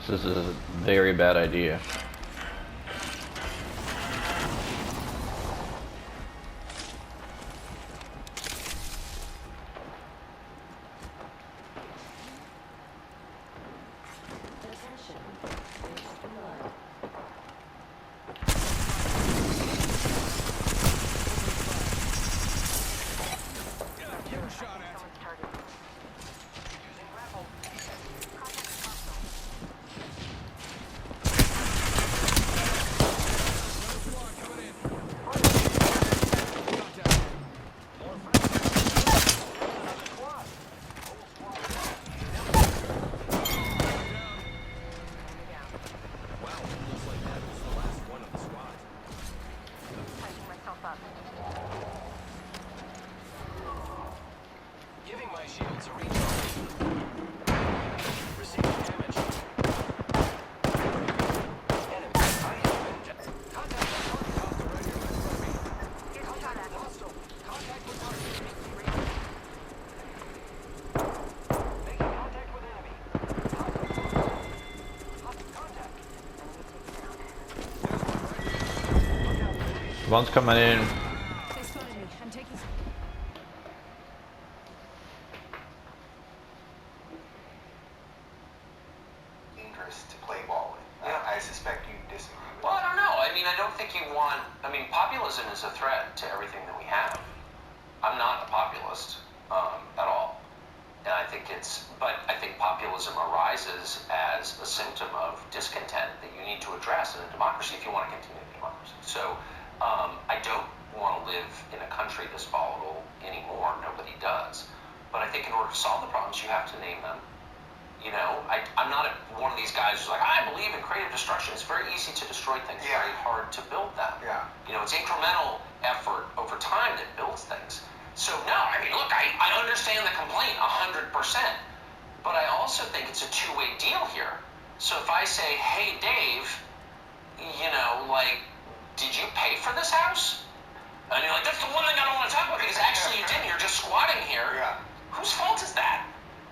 This is a very bad idea. One's coming in. Dangerous to play ball with. Yeah. I suspect you disagree with Well, I don't know. I mean, I don't think you want... I mean, populism is a threat to everything that we have. I'm not a populist at all. And I think it's... But I think populism arises as a symptom of discontent that you need to address in a democracy if you want to continue the democracy. So I don't want to live in a country this volatile anymore. Nobody does. But I think in order to solve the problems, you have to name them. You know, I'm not one of these guys who's like, I believe in creative destruction. It's very easy to destroy things, Yeah. very hard to build them. Yeah. You know, it's incremental effort over time that builds things. So, no, I mean, look, I understand the complaint 100%. But I also think it's a two-way deal here. So if I say, hey, Dave, you know, like, did you pay for this house? And you're like, that's the one thing I don't want to talk about because actually you didn't. You're just squatting here. Yeah. Whose fault is that?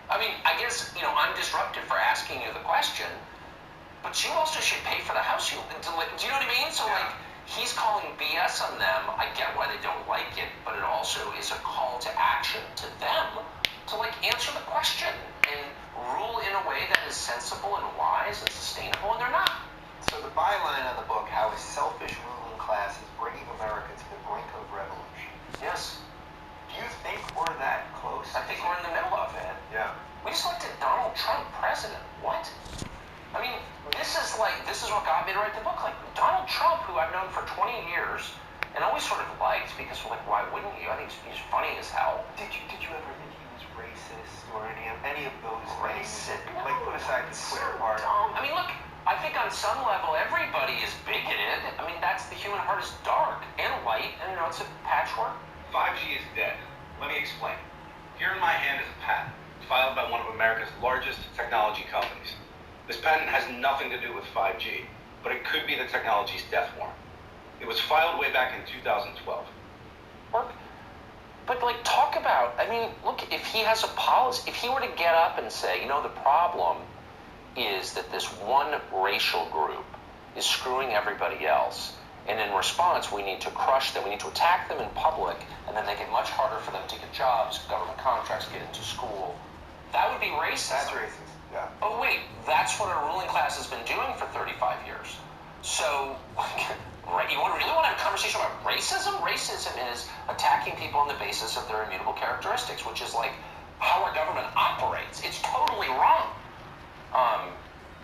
I mean, I guess, you know, I'm disruptive for asking you the question, but you also should pay for the house. Do you know what I mean? So, like, he's calling BS on them. I get why they don't like it, but it also is a call to action to them to, like, answer the question and rule in a way that is sensible and wise and sustainable, and they're not. So the byline of the book, how a selfish ruling class is bringing America to the brink of revolution. Yes. Do you think we're that close? I think we're in the middle of it. Yeah. We just elected Donald Trump president. What? I mean, this is what got me to write the book. Like, Donald Trump, who I've known for 20 years and always sort of liked because, like, why wouldn't you? I think he's funny as hell. Did you ever think he was racist or any of those Racist? things? Like, put aside the Twitter part. Dumb. I mean, look, I think on some level everybody is bigoted. I mean, that's the human heart is dark and light, and, you know, it's a patchwork. 5G is dead. Let me explain. Here in my hand is a patent filed by one of America's largest technology companies. This patent has nothing to do with 5G, but it could be the technology's death warrant. It was filed way back in 2012. But like, talk about, I mean, look, if he has a policy, if he were to get up and say, you know, the problem is that this one racial group is screwing everybody else, and in response, we need to crush them, we need to attack them in public, and then make it much harder for them to get jobs, government contracts, get into school. That would be racist. That's racist, yeah. Oh wait, that's what our ruling class has been doing for 35 years. So, you really want to have a conversation about racism? Racism is attacking people on the basis of their immutable characteristics, which is like how our government operates. It's totally wrong.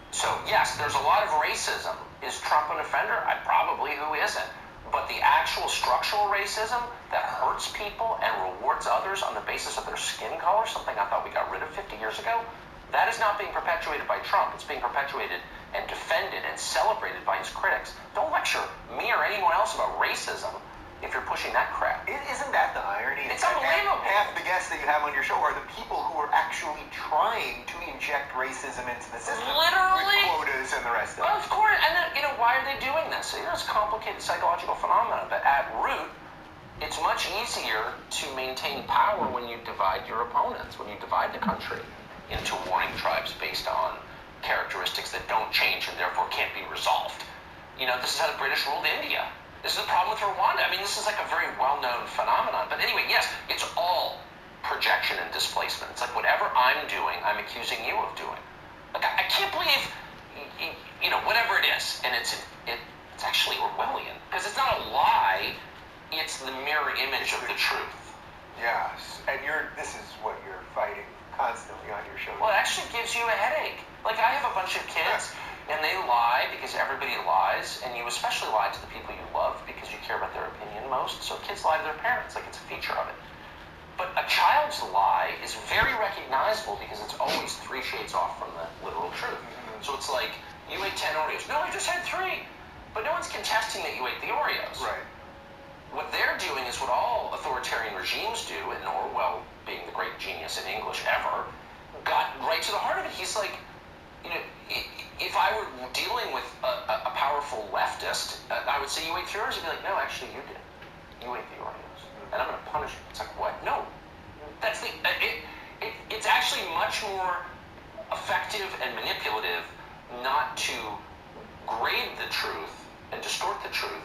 So yes, there's a lot of racism. Is Trump an offender? Probably, who isn't? But the actual structural racism that hurts people and rewards others on the basis of their skin color, something I thought we got rid of 50 years ago, that is not being perpetuated by Trump. It's being perpetuated and defended and celebrated by his critics. Don't lecture me or anyone else about racism if you're pushing that crap. Isn't that the irony? It's unbelievable. Half the guests that you have on your show are the people who are actually trying to inject racism into the system. Literally. With quotas and the rest of it. Well, of course. And then, you know, why are they doing this? You know, it's a complicated psychological phenomenon, but at root, it's much easier to maintain power when you divide your opponents, when you divide the country into warring tribes based on characteristics that don't change and therefore can't be resolved. You know, this is how the British ruled India. This is the problem with Rwanda. I mean, this is like a very well-known phenomenon. But anyway, yes, it's all projection and displacement. It's like whatever I'm doing, I'm accusing you of doing. Like, I can't believe, you know, whatever it is. And it's actually Orwellian. Because it's not a lie. It's the mirror image of the truth. Yes, and this is what you're fighting constantly on your show. Well, it actually gives you a headache. Like, I have a bunch of kids, and they lie because everybody lies, and you especially lie to the people you love because you care about their opinion most. So kids lie to their parents, like it's a feature of it. But a child's lie is very recognizable because it's always 3 shades off from the literal truth. So it's like, you ate 10 Oreos. No, I just had 3. But no one's contesting that you ate the Oreos. Right. What they're doing is what all authoritarian regimes do, and Orwell, being the great genius in English ever, got right to the heart of it. He's like, you know, if I were dealing with a powerful leftist, I would say, you ate 3 Oreos. He'd be like, no, actually, you did. You ate the Oreos. And I'm going to punish you. It's like, what? No. That's the... it's actually much more effective and manipulative not to grade the truth and distort the truth,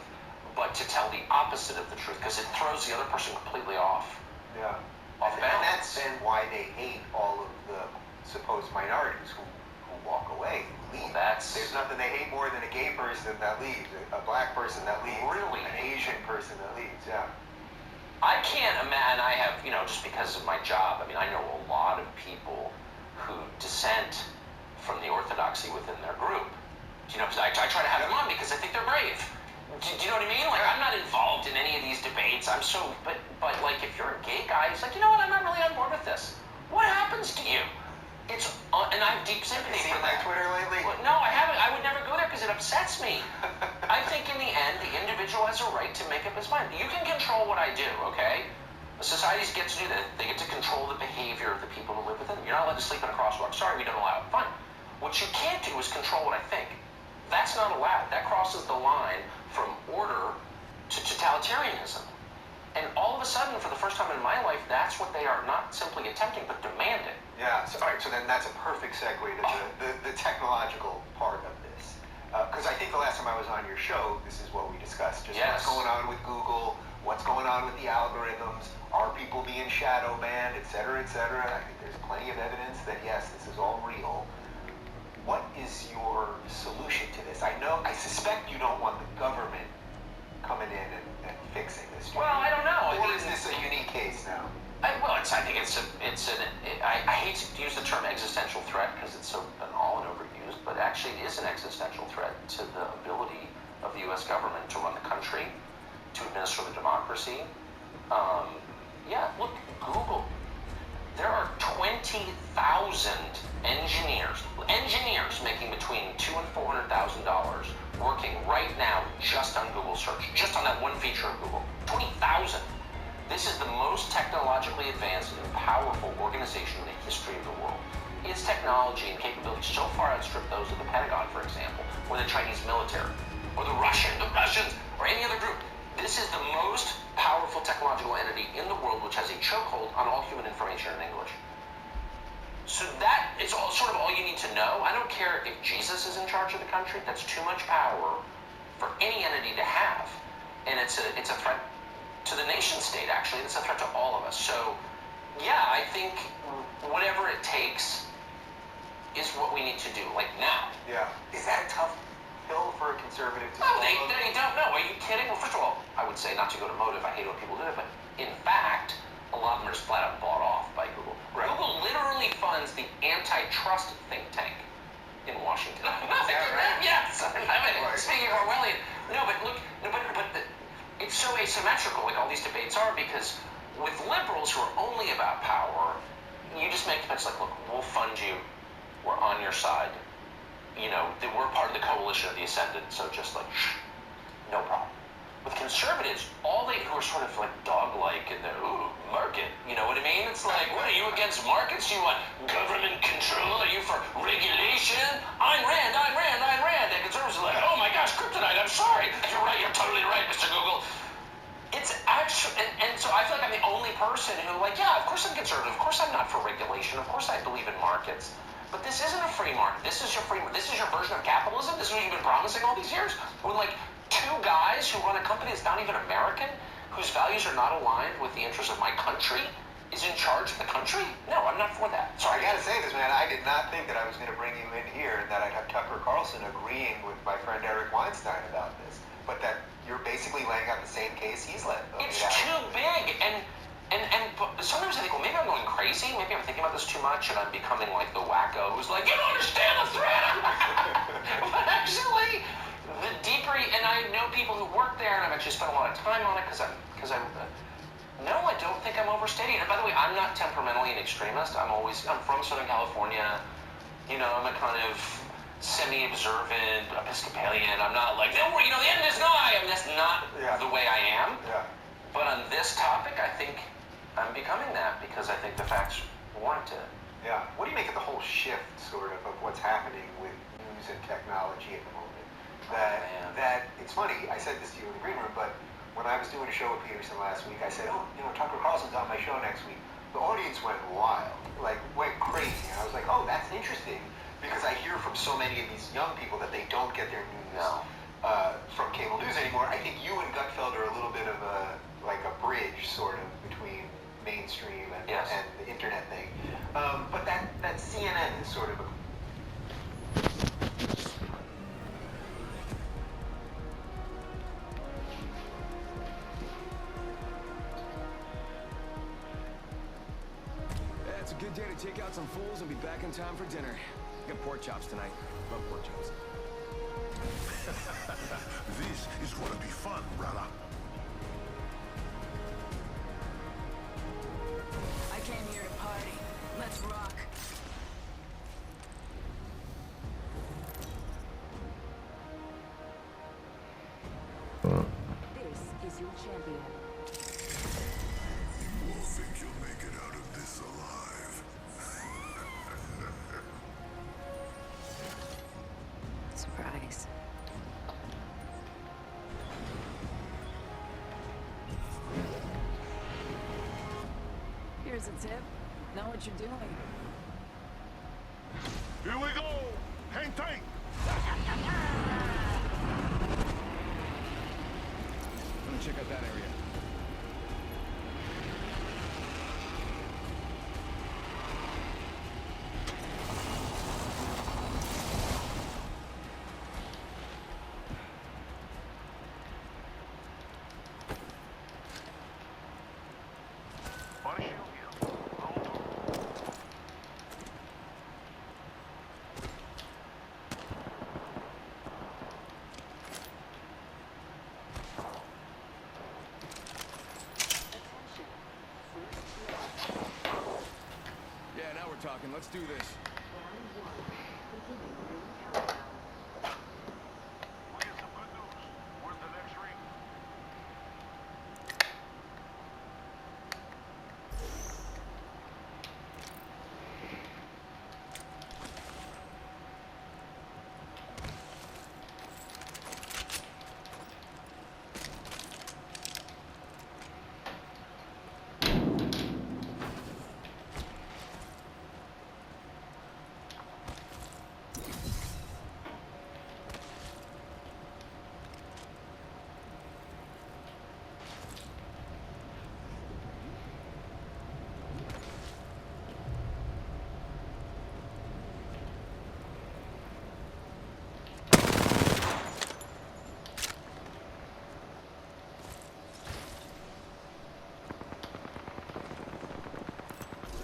but to tell the opposite of the truth, because it throws the other person completely off. Yeah. Off And balance. that's then why they hate all of the supposed minorities who walk away, who leave. There's nothing they hate more than a gay person that leaves, a black person that leaves, Really? an Asian person that leaves, yeah. I can't imagine, I have, you know, just because of my job, I mean, I know a lot of people who dissent from the orthodoxy within their group. You know, I try to have them on because I think they're brave. Do you know what I mean? Like, I'm not involved in any of these debates. I'm so, but like, if you're a gay guy, he's like, you know what, I'm not really on board with this. What happens to you? It's, and I have deep sympathy Have you for seen my that. Twitter lately? Well, no, I haven't. I would never go there because it upsets me. I think in the end, the individual has a right to make up his mind. You can control what I do, okay? The societies get to do that. They get to control the behavior of the people who live within them. You're not allowed to sleep in a crosswalk. Sorry, we don't allow it. Fine. What you can't do is control what I think. That's not allowed. That crosses the line from order to totalitarianism. And all of a sudden, for the first time in my life, that's what they are not simply attempting, but demanding. Yeah, so, all right, so then that's a perfect segue to the technological part of this. Because I think the last time I was on your show, this is what we discussed. Just Yes. what's going on with Google, what's going on with the algorithms, are people being shadow banned, et cetera, et cetera. I think there's plenty of evidence that, yes, this is all real. What is your solution to this? I suspect you don't want the government coming in and fixing this. Well, I don't know. Or is this a unique case now? I think I hate to use the term existential threat because it's so banal and overused, but actually it is an existential threat to the ability of the U.S. government to run the country, to administer the democracy. Yeah, look, Google. There are 20,000 engineers making between $200,000 and $400,000 working right now just on Google search, just on that one feature of Google. 20,000. This is the most technologically advanced and powerful organization in the history of the world. Its technology and capabilities so far outstrip those of the Pentagon, for example, or the Chinese military, or the Russians, or any other group. This is the most powerful technological entity in the world which has a chokehold on all human information in English. So that is all, sort of all you need to know. I don't care if Jesus is in charge of the country. That's too much power for any entity to have. And it's a threat to the nation state, actually. It's a threat to all of us. So, yeah, I think whatever it takes is what we need to do, like now. Yeah. Is that a tough pill for a conservative to No, swallow? they don't know. Are you kidding? Well, first of all, I would say not to go to motive. I hate when people do it. But in fact, a lot of them are just flat out bought off by Google. Right. Google literally funds the antitrust think tank in Washington. Yes. I mean, speaking of Orwellian. No, but look, it's so asymmetrical, like all these debates are, because with liberals who are only about power, you just make debates like, look, we'll fund you. We're on your side. You know, we're part of the coalition of the ascendant, so just like, no problem. With conservatives, who are sort of like dog-like and they're, ooh, market, you know what I mean? It's like, what, are you against markets? You want government control? Are you for regulation? Ayn Rand. And conservatives are like, oh my gosh, kryptonite, I'm sorry. You're right, you're totally right, Mr. Google. It's actually, and so I feel like I'm the only person who, like, yeah, of course I'm conservative, of course I'm not for regulation, of course I believe in markets. But this isn't a free market. This is your version of capitalism. This is what you've been promising all these years. When like two guys who run a company that's not even American, whose values are not aligned with the interests of my country, is in charge of the country? No, I'm not for that. So I gotta say this, man, I did not think that I was gonna bring you in here and that I'd have Tucker Carlson agreeing with my friend Eric Weinstein about this, but that you're basically laying out the same case he's laying out. It's too big, and sometimes I think, well, maybe I'm going crazy, maybe I'm thinking about this too much, and I'm becoming like the wacko who's like, you don't understand the threat! But actually, the deeper, and I know people who work there, and I've actually spent a lot of time on it, no, I don't think I'm overstating it. And by the way, I'm not temperamentally an extremist. I'm from Southern California. You know, I'm a kind of semi-observant Episcopalian. I'm not like, no, you know, the end is nigh. I mean, that's not the way I am. Yeah. But on this topic, I think I'm becoming that because I think the facts warrant it. Yeah. What do you make of the whole shift, sort of what's happening with news and technology at the moment? That it's funny. I said this to you in the green room, but when I was doing a show with Peterson last week, I said, oh, you know, Tucker Carlson's on my show next week. The audience went wild, like went crazy. And I was like, oh, that's interesting, because I hear from so many of these young people that they don't get their news from cable news anymore. I think you and Gutfeld are a little bit of a bridge, sort of, between mainstream and the internet thing. But that CNN is sort of a It's a good day to take out some fools and be back in time for dinner. Got pork chops tonight. Love pork chops. This is gonna be fun, brother. I came here to party. Let's rock. This is your champion. You all think you'll make it out of this alive? Surprise. Here's a tip. Know what you're doing. Here we go! Hang tight! Let me check out that area. Body shield here. Yeah, now we're talking. Let's do this. We get some good news. Where's the next ring?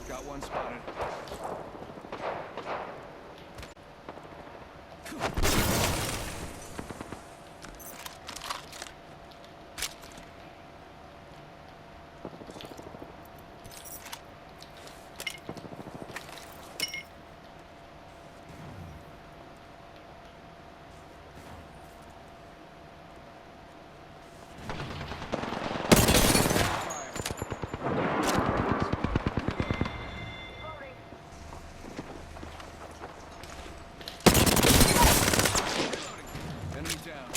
Got one spotted. Enemy down.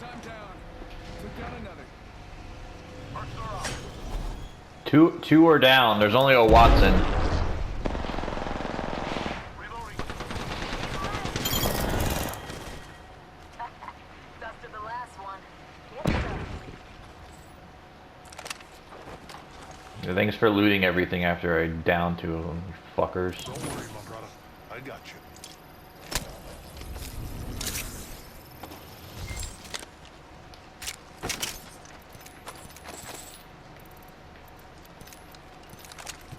I'm down. Took down another. Marks are up. Two are down. There's only a Watson. Thanks for looting everything after I downed two of them, you fuckers. Don't worry, my brother. I got you.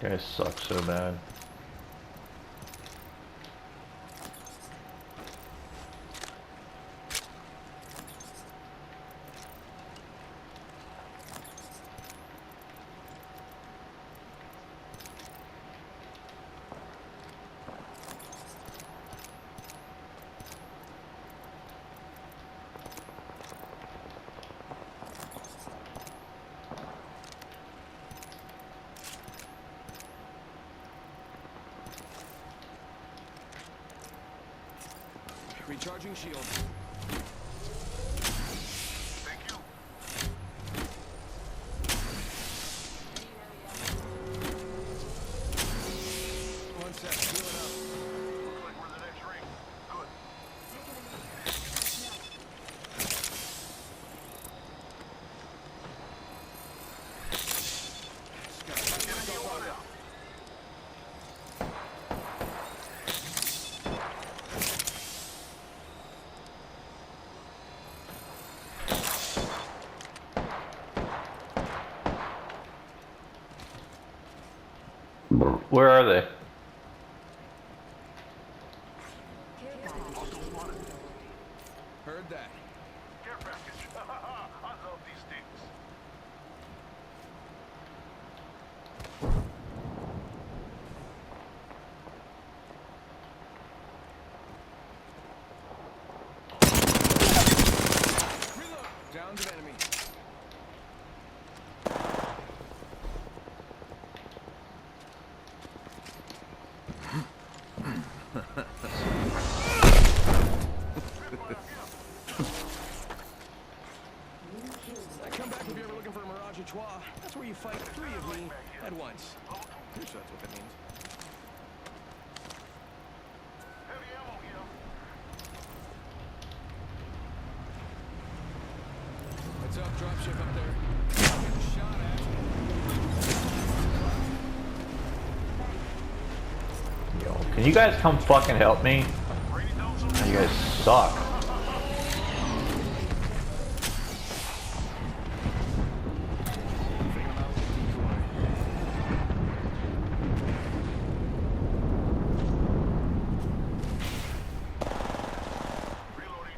You guys suck so bad. Recharging shield. Thank you. One sec, healing up. Looks like we're the next ring. Good. Getting you one out. Where are they? Heard that. Care package. I love these things. Reload. Downed an enemy. Come back if you're ever looking for a Mirage à Trois. That's where you fight three of me at once. Pretty sure that's what that means. Heavy ammo here. What's up, dropship up there? Getting shot at. Yo, can you guys come fucking help me? You guys suck. Reloading.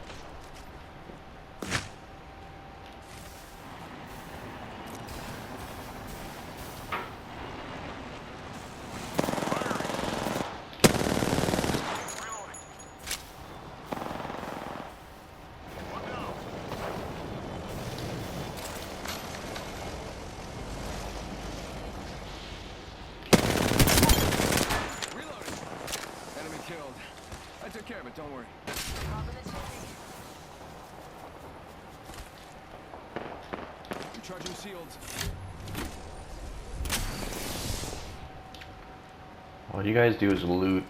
Reloading. One down. Reloading. Enemy killed. I took care of it, don't worry. Recharging shields. All you guys do is loot.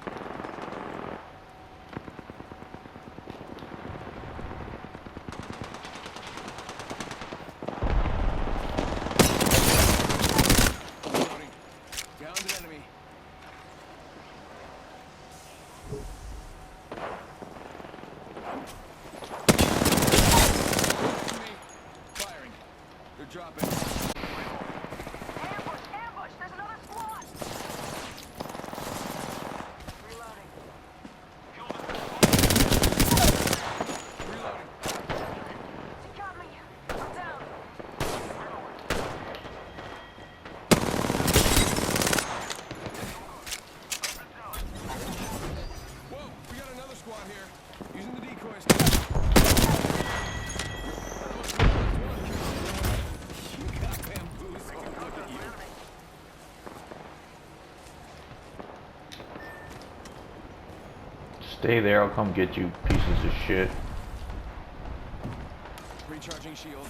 Reloading. Downed an enemy. Firing. They're dropping. Ambush! Ambush! There's another squad! Reloading. Reloading. He got me! I'm down! Whoa, we got another squad here. Using the decoys. You got bamboozled. Look at you. Stay there, I'll come get you, pieces of shit. Recharging shield.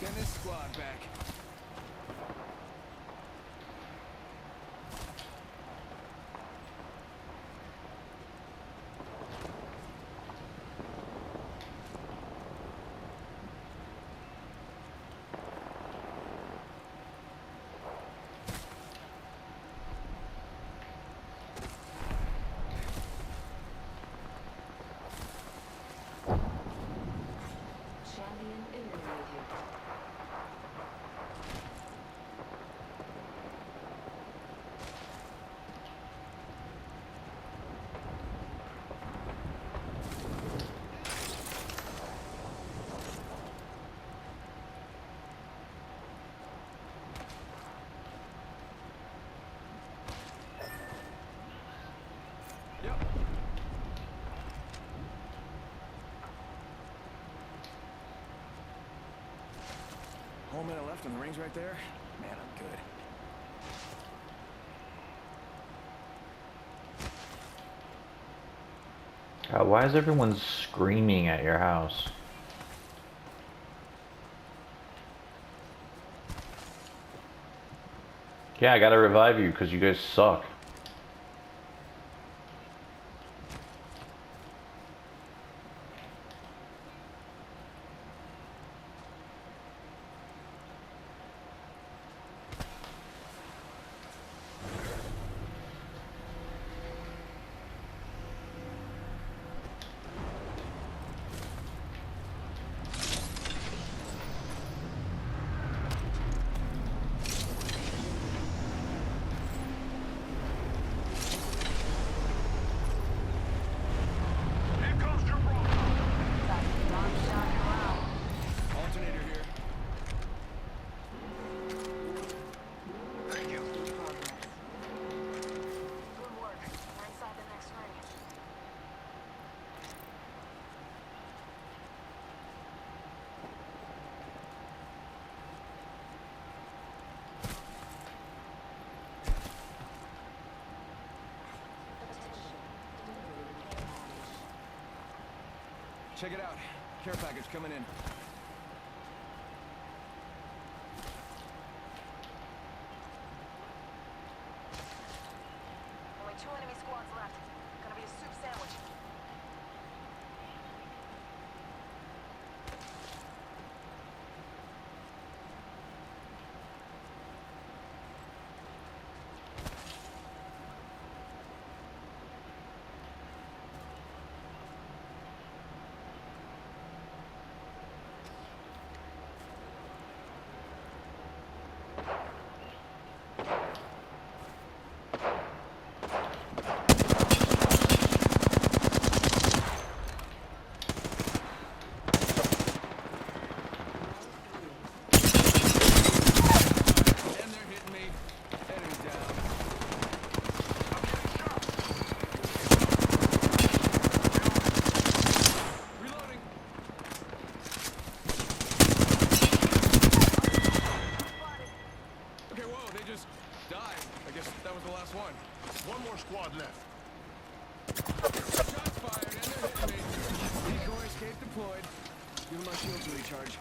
Getting this squad back. Champion eliminated. Yep. Whole minute left and the ring's right there. Man, I'm good. God, why is everyone screaming at your house? Yeah, I gotta revive you because you guys suck. Here comes your brother. Long shot around. Alternator here. Thank you. Progress. Good work. We're inside the next ring. Check it out. Care package coming in. Only 2 enemy squads left. Gonna be a soup sandwich. And they're hitting me. Enemy down. Reloading. Okay, whoa, they just died. I guess that was the last one. One more squad left. Shots fired and they're hitting me. Decoy escape deployed. Give my shield to recharge.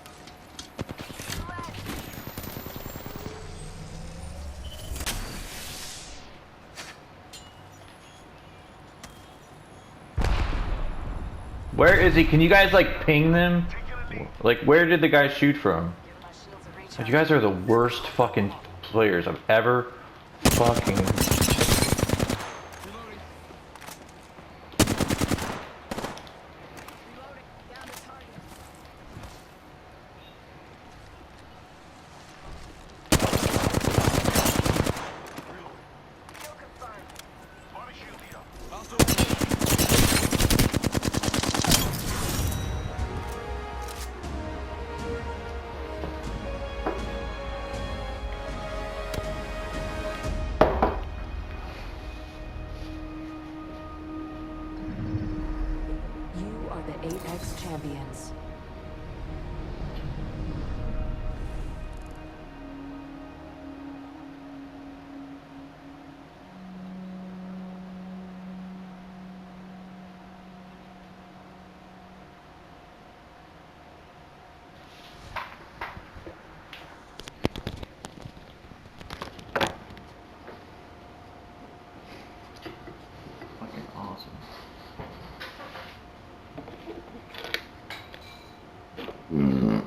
Where is he? Can you guys like ping them? Like, where did the guy shoot from? Give my shields a recharge. God, you guys are the worst fucking players I've ever fucking. Reloading. Reloading. Down to target. Kill confirmed. Body shield here. Hostile. You are the Apex champions. Mm.